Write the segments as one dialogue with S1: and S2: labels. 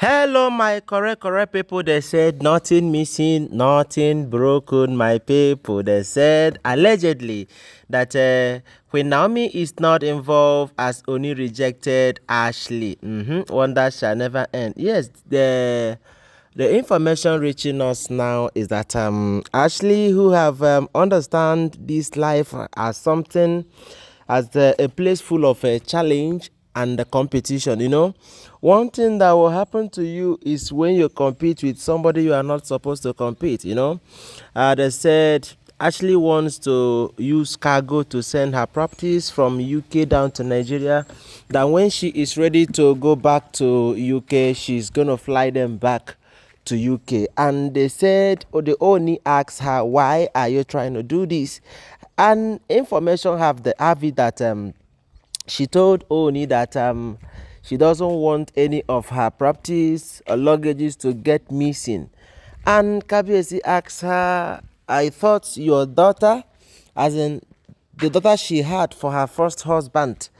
S1: Hello, my correct people. They said nothing missing, nothing broken, my people. They said allegedly that Queen Naomi is not involved as Ooni rejected Ashley. Wonder shall never end. Yes, the information reaching us now is that Ashley, who have understand this life as something, as a place full of challenge and the competition. One thing that will happen to you is when you compete with somebody you are not supposed to compete. They said Ashley wants to use cargo to send her properties from UK down to Nigeria. That when she is ready to go back to UK, she's gonna fly them back to UK. And they said, or the Ooni asked her, why are you trying to do this? And information have it that she told Ooni that she doesn't want any of her properties or luggages to get missing. And Kabiyesi asked her, I thought your daughter, as in the daughter she had for her first husband,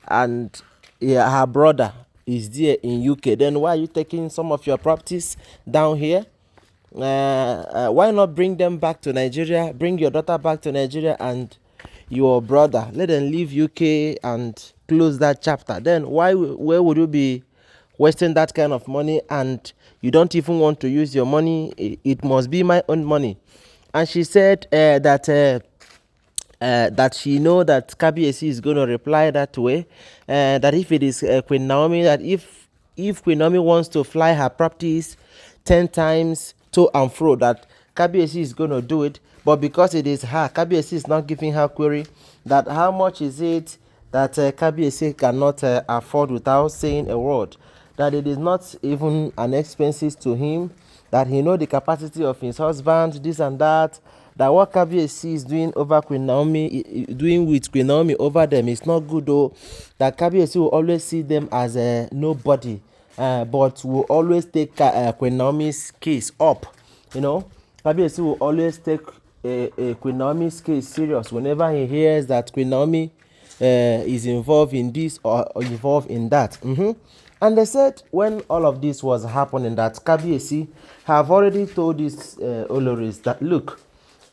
S1: and yeah, her brother is there in UK, then why are you taking some of your properties down here? Why not bring them back to Nigeria? Bring your daughter back to Nigeria and your brother. Let them leave UK and close that chapter. Then where would you be wasting that kind of money, and you don't even want to use your money? It must be my own money. And she said that she know that Kabiyesi is going to reply that way, that if it is Queen Naomi, that if Queen Naomi wants to fly her properties 10 times to and fro, that Kabiyesi is going to do it. But because it is her, Kabiyesi is not giving her query that how much is it that Kabiyesi cannot afford without saying a word, that it is not even an expenses to him, that he know the capacity of his husband, this and that what Kabiyesi is doing over Queen Naomi, doing with Queen Naomi over them is not good though. That Kabiyesi will always see them as a nobody, but will always take Queen Naomi's case up. Kabiyesi will always take Queen Naomi's case serious whenever he hears that Queen Naomi is involved in this or involved in that. And they said when all of this was happening, that Kabiyesi have already told these Olories that, look,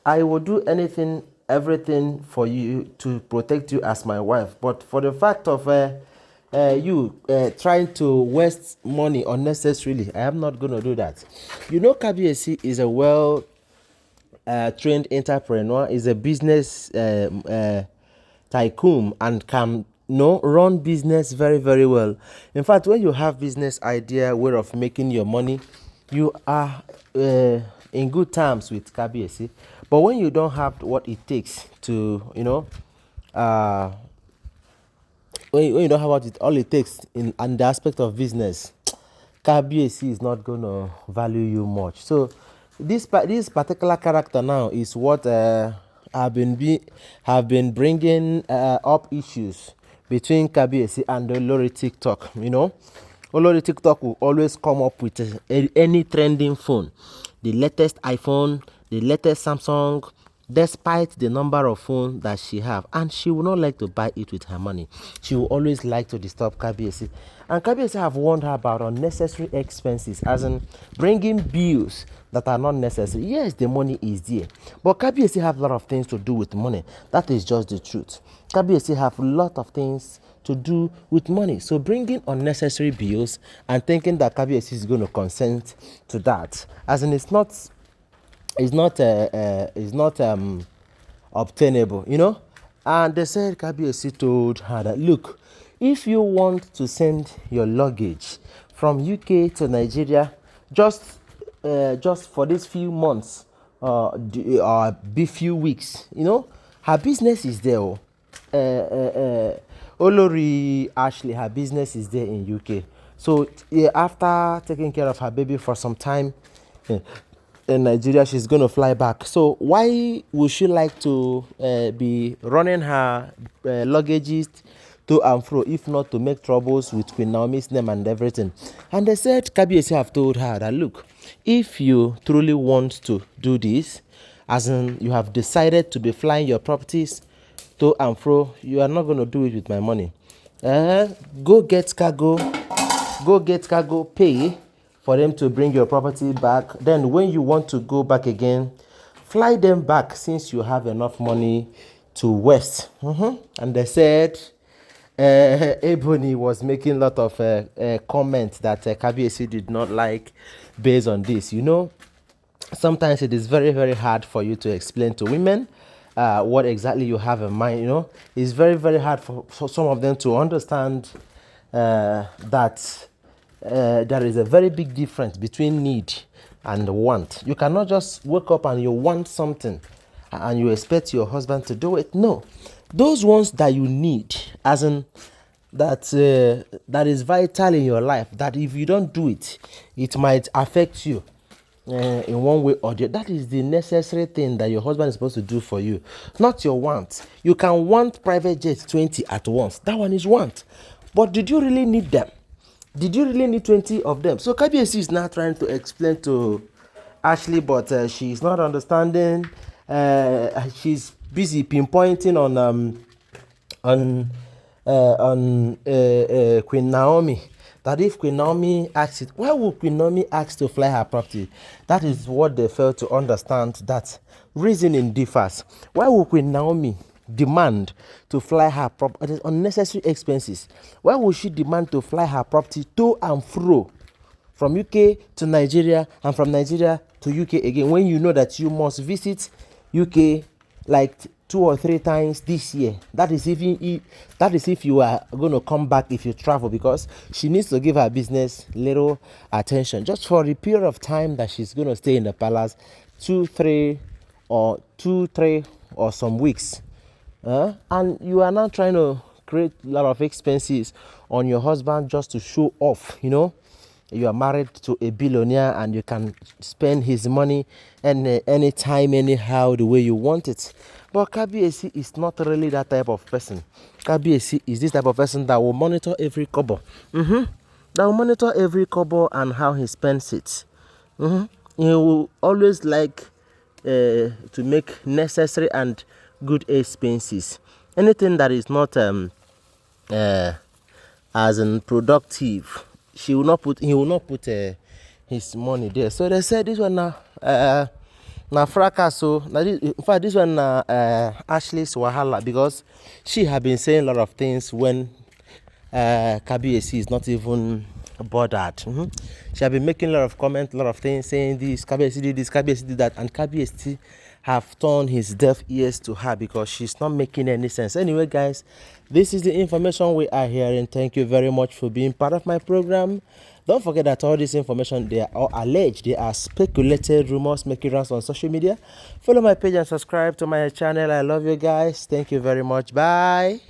S1: I will do anything, everything for you to protect you as my wife. But for the fact of you trying to waste money unnecessarily, I am not going to do that. Kabiyesi is a well trained entrepreneur, is a business tycoon, and can run business very, very well. In fact, when you have business idea, way of making your money, you are in good terms with Kabiyesi. But when you don't have what it takes to, when you don't have all it takes in the aspect of business, Kabiyesi is not going to value you much. So this particular character now is what have been bringing up issues between Kabiyesi and the Olories TikTok. Olories TikTok will always come up with any trending phone, the latest iPhone, the latest Samsung, despite the number of phones that she have, and she will not like to buy it with her money. She will always like to disturb Kabiyesi. And Kabiyesi have warned her about unnecessary expenses, as in bringing bills that are not necessary. Yes, the money is there, but Kabiyesi have a lot of things to do with money. That is just the truth. Kabiyesi have a lot of things to do with money. So bringing unnecessary bills and thinking that Kabiyesi is going to consent to that, as in it's not obtainable. And they said Kabiyesi told her that, look, if you want to send your luggage from UK to Nigeria, just for these few months, be few weeks, her business is there. Olori Ashley, her business is there in UK. So after taking care of her baby for some time in Nigeria, she's going to fly back. So why would she like to be running her luggages to and fro, if not to make troubles with Queen Naomi's name and everything? And they said Kabiyesi have told her that, look, if you truly want to do this, as in you have decided to be flying your properties to and fro, you are not going to do it with my money. Go get cargo, pay, for them to bring your property back. Then when you want to go back again, fly them back since you have enough money to waste. And they said Ebony was making a lot of comments that Kabiyesi did not like based on this. You know, sometimes it is very, very hard for you to explain to women what exactly you have in mind. You know, it's very, very hard for some of them to understand that there is a very big difference between need and want. You cannot just wake up and you want something and you expect your husband to do it. No, those ones that you need, as in that that is vital in your life, that if you don't do it, it might affect you in one way or the other. That is the necessary thing that your husband is supposed to do for you, not your want. You can want private jets 20 at once. That one is want. But did you really need them? Did you really need 20 of them? So Kabiyesi is now trying to explain to Ashley, but she's not understanding. She's busy pinpointing on Queen Naomi. That if Queen Naomi asks it, why would Queen Naomi ask to fly her property? That is what they fail to understand. That reasoning differs. Why would Queen Naomi demand to fly her property? Unnecessary expenses. Why would she demand to fly her property to and fro from UK to Nigeria and from Nigeria to UK again, when you know that you must visit UK like 2 or 3 times this year? That is if you are going to come back, if you travel, because she needs to give her business little attention just for the period of time that she's going to stay in the palace, 2, 3 or some weeks. And you are now trying to create a lot of expenses on your husband just to show off. You know, you are married to a billionaire and you can spend his money anytime, anyhow, the way you want it. But Kabiyesi is not really that type of person. Kabiyesi is this type of person that will monitor every kobo. That will monitor every kobo and how he spends it. He will always like to make necessary and good expenses. Anything that is not as in productive, he will not put his money there. So they said this one now fracas. So in fact this one Ashley's wahala, because she had been saying a lot of things when Kabiyesi is not even bothered. She had been making a lot of comments, a lot of things, saying this, Kabiyesi did that, and Kabiyesi have turned his deaf ears to her because she's not making any sense. Anyway, guys, this is the information we are hearing. Thank you very much for being part of my program. Don't forget that all this information, they are all alleged, they are speculated rumors making rounds on social media. Follow my page and subscribe to my channel. I love you guys. Thank you very much. Bye.